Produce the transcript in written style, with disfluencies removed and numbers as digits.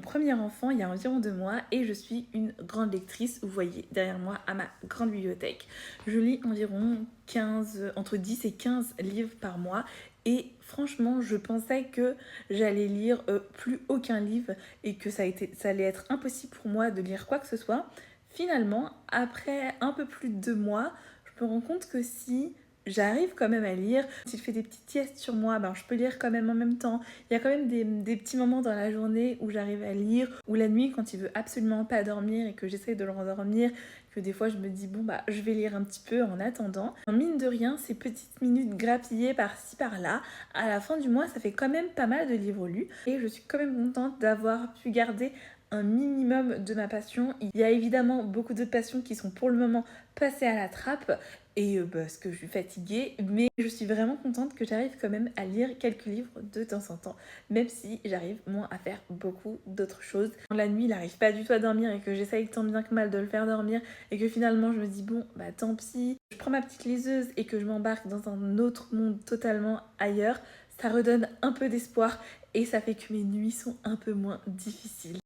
premier enfant il y a environ 2 mois et je suis une grande lectrice. Vous voyez derrière moi à ma grande bibliothèque. Je lis environ 15, entre 10 et 15 livres par mois. Et franchement, je pensais que j'allais lire plus aucun livre et que ça allait être impossible pour moi de lire quoi que ce soit. Finalement, après un peu plus de 2 mois, je me rends compte que si j'arrive quand même à lire, s'il fait des petites siestes sur moi, ben, je peux lire quand même en même temps. Il y a quand même des petits moments dans la journée où j'arrive à lire, ou la nuit quand il veut absolument pas dormir et que j'essaye de le rendormir, que des fois je me dis bon bah je vais lire un petit peu en attendant. En mine de rien, ces petites minutes grappillées par-ci par-là, à la fin du mois ça fait quand même pas mal de livres lus et je suis quand même contente d'avoir pu garder un minimum de ma passion. Il y a évidemment beaucoup d'autres passions qui sont pour le moment passées à la trappe et parce que je suis fatiguée, mais je suis vraiment contente que j'arrive quand même à lire quelques livres de temps en temps, même si j'arrive moins à faire beaucoup d'autres choses. La nuit, il n'arrive pas du tout à dormir et que j'essaye tant bien que mal de le faire dormir et que finalement je me dis bon bah tant pis, je prends ma petite liseuse et que je m'embarque dans un autre monde totalement ailleurs, ça redonne un peu d'espoir et ça fait que mes nuits sont un peu moins difficiles.